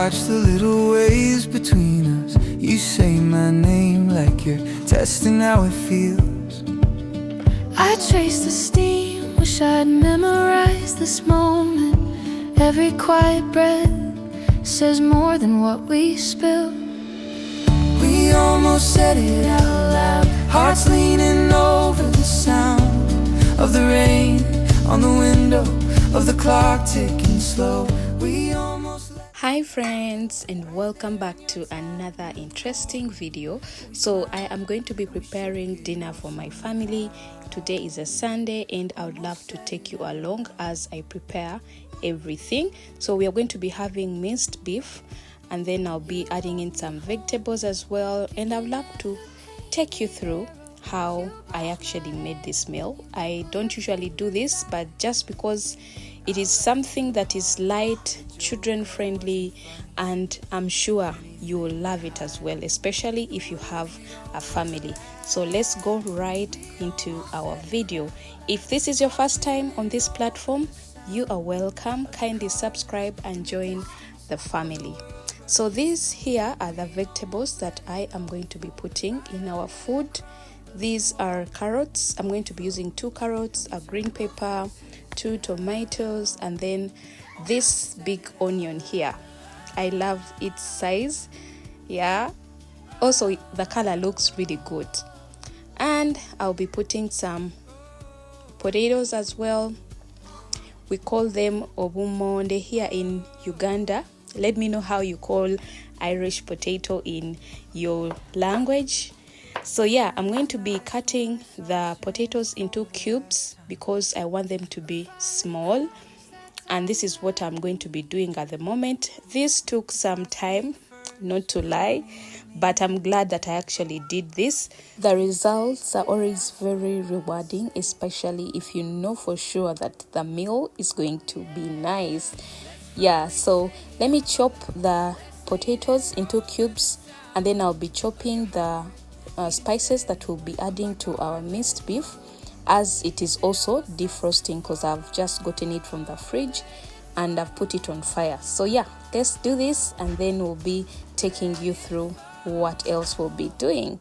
watch the little waves between us. You say my name like you're testing how it feels. I trace the steam, wish I'd memorized this moment. Every quiet breath says more than what we spill. We almost said it out loud, hearts leaning over the sound of the rain on the window, of the clock ticking slow. We almost... Hi friends, and welcome back to another interesting video. So I am going to be preparing dinner for my family. Today is a Sunday and I would love to take you along as I prepare everything. So we are going to be having minced beef, and then I'll be adding in some vegetables as well, and I would love to take you through how I actually made this meal. I don't usually do this, but just because it is something that is light, children friendly, and I'm sure you will love it as well, especially if you have a family. So let's go right into our video. If this is your first time on this platform, you are welcome. Kindly subscribe and join the family. So these here are the vegetables that I am going to be putting in our food. These are carrots. I'm going to be using 2 carrots, a green pepper, 2 tomatoes, and then this big onion here. I love its size. Yeah. Also, the color looks really good. And I'll be putting some potatoes as well. We call them obumonde here in Uganda. Let me know how you call Irish potato in your language. So yeah, I'm going to be cutting the potatoes into cubes because I want them to be small. And this is what I'm going to be doing at the moment. This took some time, not to lie, but I'm glad that I actually did this. The results are always very rewarding, especially if you know for sure that the meal is going to be nice. Yeah, so let me chop the potatoes into cubes, and then I'll be chopping the spices that we'll be adding to our minced beef, as it is also defrosting because I've just gotten it from the fridge and I've put it on fire. So yeah, let's do this, and then we'll be taking you through what else we'll be doing.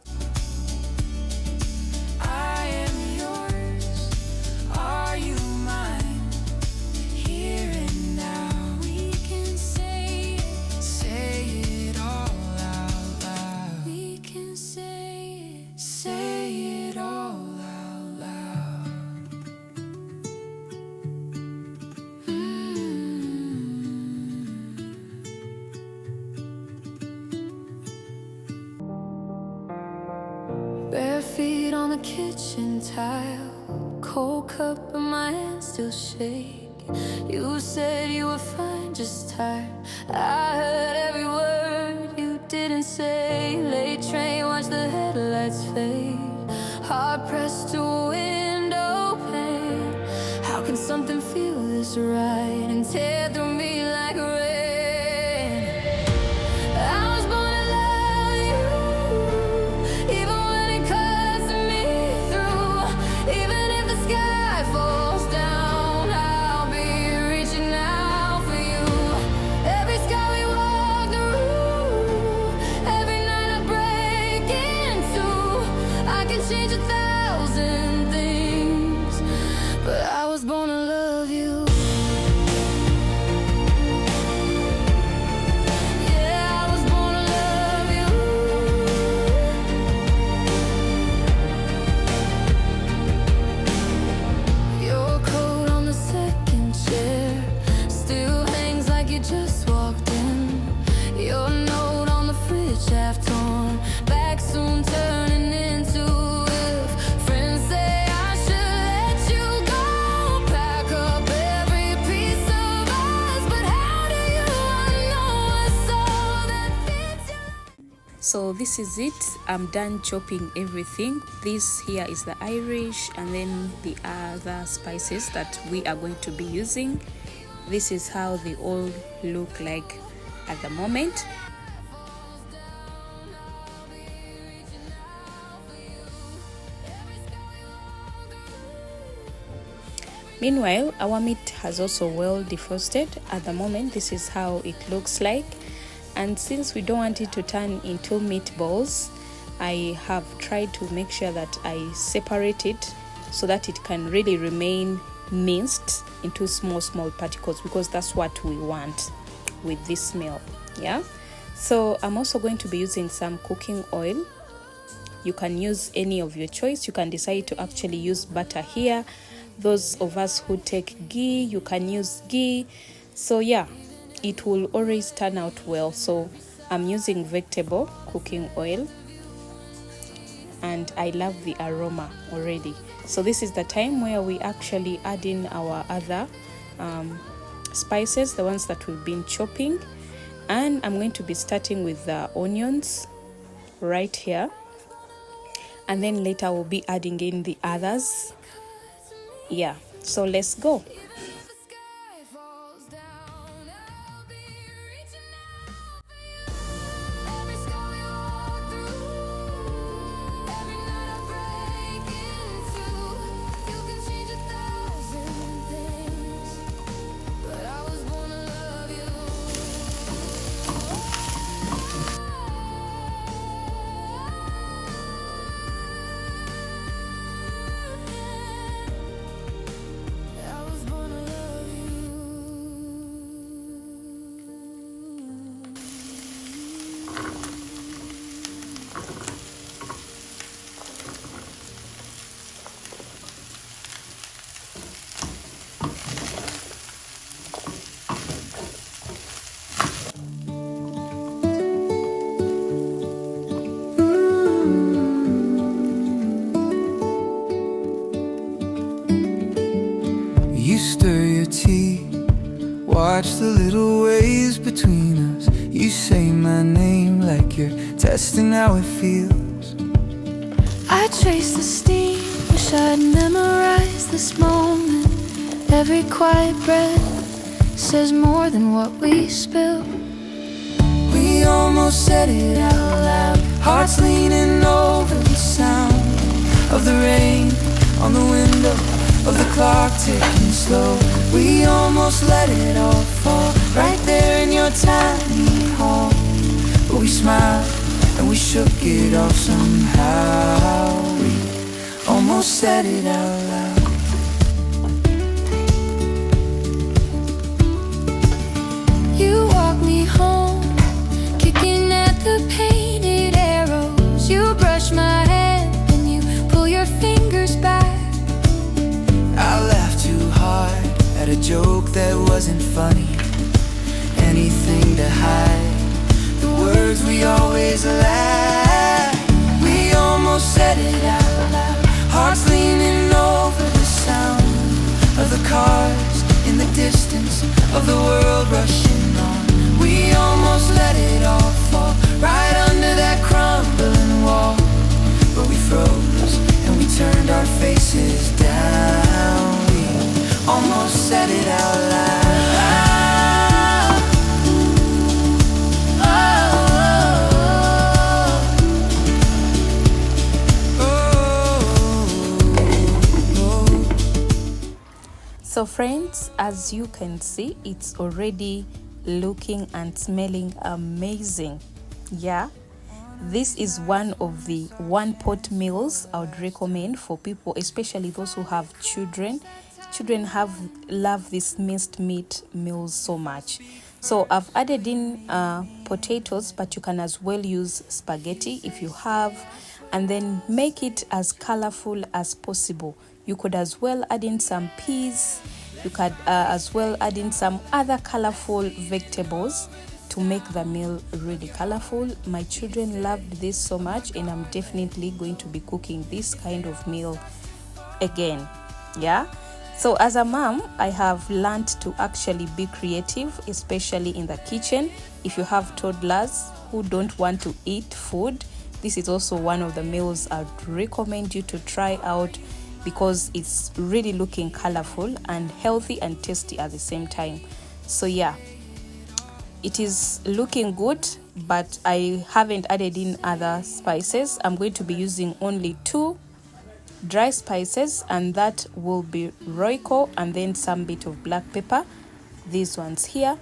Bare feet on the kitchen tile, cold cup in my hand still shake. You said you were fine, just tired. I heard every word you didn't say. Late train, watch the headlights fade. Hard pressed to a window pane. How can something feel this right and tear through me like rain? I was born to love you, even when it cuts me through. Even if the sky falls down, I'll be reaching out for you. Every sky we walk through, every night I break into. I can change 1,000 things, but I was born to love you. So this is it. I'm done chopping everything. This here is the Irish, and then the other spices that we are going to be using. This is how they all look like at the moment. Meanwhile, our meat has also well defrosted. At the moment, this is how it looks like. And since we don't want it to turn into meatballs, I have tried to make sure that I separate it so that it can really remain minced into small particles, because that's what we want with this meal. Yeah, so I'm also going to be using some cooking oil. You can use any of your choice. You can decide to actually use butter here. Those of us who take ghee, you can use ghee. So yeah, it will always turn out well. So I'm using vegetable cooking oil, and I love the aroma already. So this is the time where we actually add in our other spices, the ones that we've been chopping. And I'm going to be starting with the onions right here, and then later we'll be adding in the others. Yeah, so let's go. You stir your tea, watch the little waves between us. You say my name like you're testing how it feels. I trace the steam, wish I'd memorized this moment. Every quiet breath says more than what we spill. We almost said it out loud, hearts leaning over the sound of the rain on the window, of the clock ticking slow. We almost let it all fall right there in your tiny hall. But we smiled and we shook it off somehow. We almost said it out loud. You walk me home, kicking at the painted arrows. You brush my head and you pull your fingers back. I laughed too hard at a joke that wasn't funny. Anything to hide the words we always laugh. We almost said it out loud, hearts leaning over the sound of the cars in the distance, of the world rushing on. We almost let it all fall right under that crumbling wall. But we froze and we turned our faces down. We almost said it out loud. So friends, as you can see, it's already looking and smelling amazing. Yeah, this is one of the one pot meals I would recommend for people, especially those who have children. Children love this minced meat meals so much. So I've added in potatoes, but you can as well use spaghetti if you have, and then make it as colorful as possible. You could as well add in some peas. You could as well add in some other colorful vegetables to make the meal really colorful. My children loved this so much, and I'm definitely going to be cooking this kind of meal again. Yeah. So as a mom, I have learned to actually be creative, especially in the kitchen. If you have toddlers who don't want to eat food, this is also one of the meals I'd recommend you to try out, because it's really looking colorful and healthy and tasty at the same time. So yeah, it is looking good, but I haven't added in other spices. I'm going to be using only 2 dry spices, and that will be Royco and then some bit of black pepper. These ones here,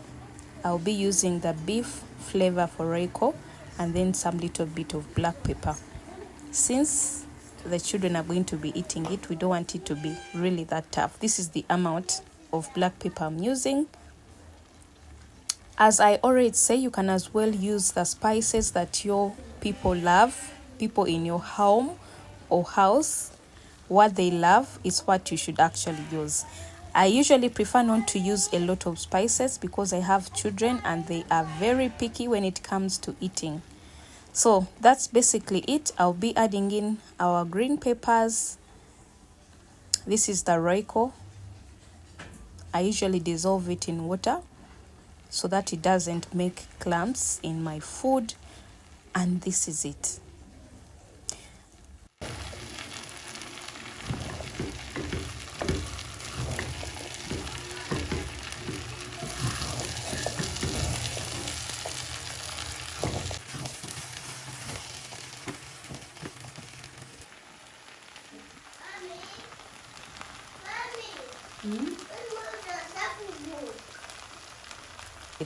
I'll be using the beef flavor for Royco, and then some little bit of black pepper. Since the children are going to be eating it, we don't want it to be really that tough. This is the amount of black pepper I'm using. As I already say, you can as well use the spices that your people love, people in your home or house. What they love is what you should actually use. I usually prefer not to use a lot of spices because I have children and they are very picky when it comes to eating. So that's basically it. I'll be adding in our green peppers. This is the Royco. I usually dissolve it in water so that it doesn't make clumps in my food. And this is it.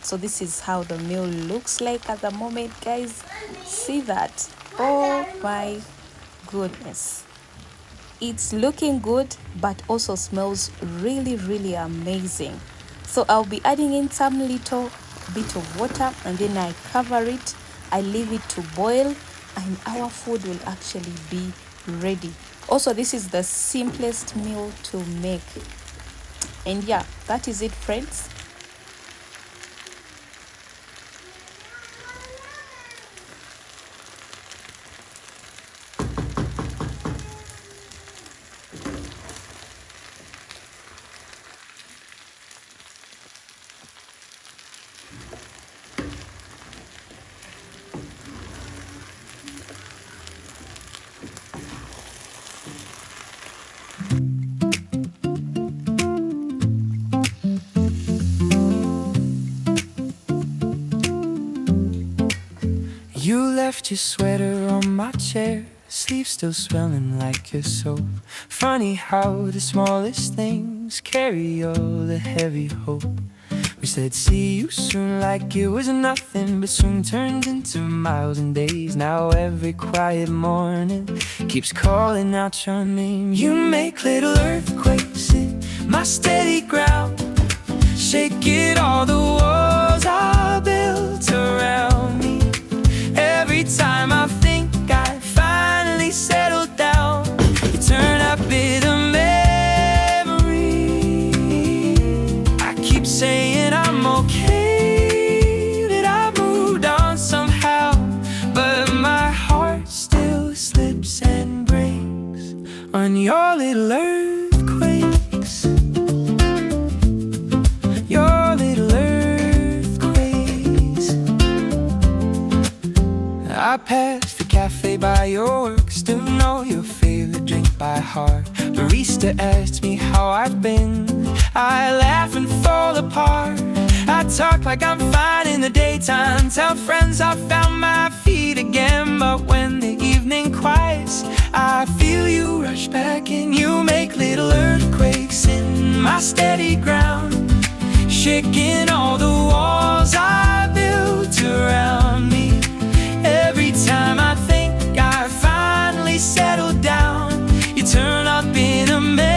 So this is how the meal looks like at the moment, guys. See that? Oh my goodness, it's looking good, but also smells really amazing. So I'll be adding in some little bit of water, and then I cover it. I leave it to boil, and our food will actually be ready. Also, this is the simplest meal to make. And yeah, that is it, friends. You left your sweater on my chair, sleeves still smelling like your soap. Funny how the smallest things carry all the heavy hope. We said see you soon like it was nothing, but soon turned into miles and days. Now every quiet morning keeps calling out your name. You make little earthquakes in my steady ground, shaking all the walls I built around me. Every time I think I finally settled down, you turn up bitter memory. I keep saying I'm okay, that I moved on somehow, but my heart still slips and breaks on your little earthquakes. Your little earthquakes. I passed the cafe by your work, still know your favorite drink by heart. Barista asked me how I've been, I laugh and fall apart. I talk like I'm fine in the daytime, tell friends I found my feet again. But when the evening quiets, I feel you rush back and you make little earthquakes in my steady ground, shaking all the walls I built around me. Every time I think I finally settled down, you turn up in a memory.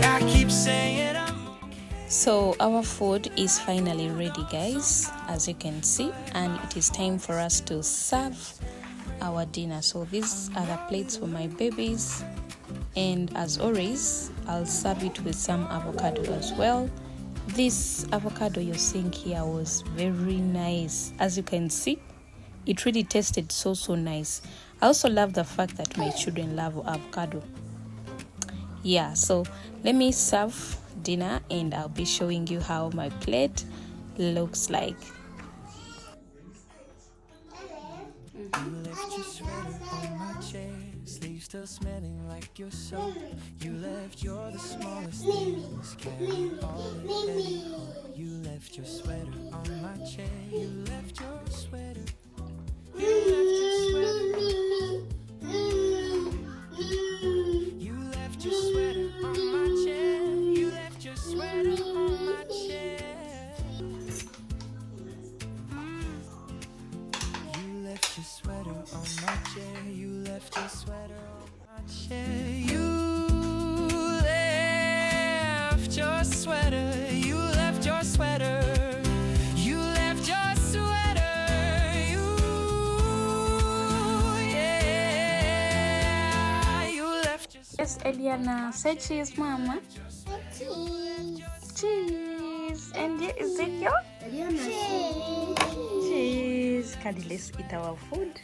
I keep saying I'm okay. So our food is finally ready, guys, as you can see, and it is time for us to serve our dinner. So these are the plates for my babies, and as always, I'll serve it with some avocado as well. This avocado you're seeing here was very nice. As you can see, it really tasted so nice. I also love the fact that my children love avocado. Yeah, so let me serve dinner and I'll be showing you how my plate looks like. You left your sweater on my chair, sleeves still smelling like your soap. You left your the smallest things, carry all the heavy hope. You left your sweater on my chair, you left your sweater. You left your sweater. You left your sweater on my chair, you left your sweater on my chair. Eliana. Say cheese, Mama. Cheese. Cheese. And here is it your cheese. Kadi, let's eat our food.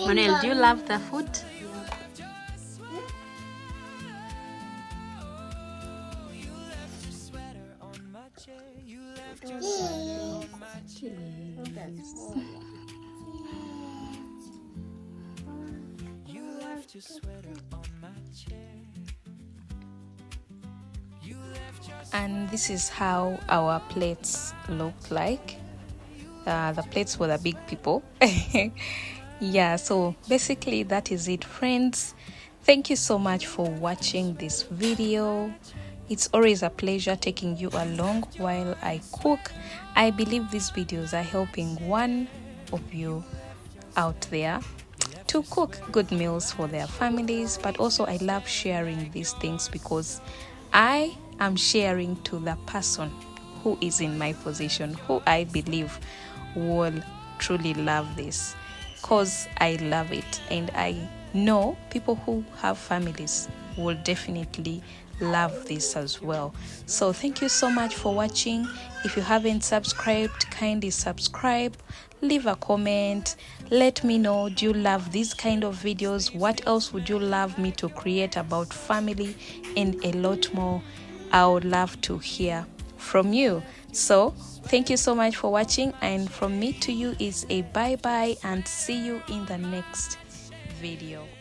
Manuel, do you love the food? Your sweater on my chair. And this is how our plates look like. The plates for the big people. Yeah, so basically that is it, friends. Thank you so much for watching this video. It's always a pleasure taking you along while I cook. I believe these videos are helping one of you out there to cook good meals for their families. But also I love sharing these things because I am sharing to the person who is in my position, who I believe will truly love this, because I love it, and I know people who have families will definitely love this as well. So thank you so much for watching. If you haven't subscribed, kindly subscribe, leave a comment, let me know, do you love these kind of videos? What else would you love me to create about family, and a lot more? I would love to hear from you. So thank you so much for watching, and from me to you is a bye bye, and see you in the next video.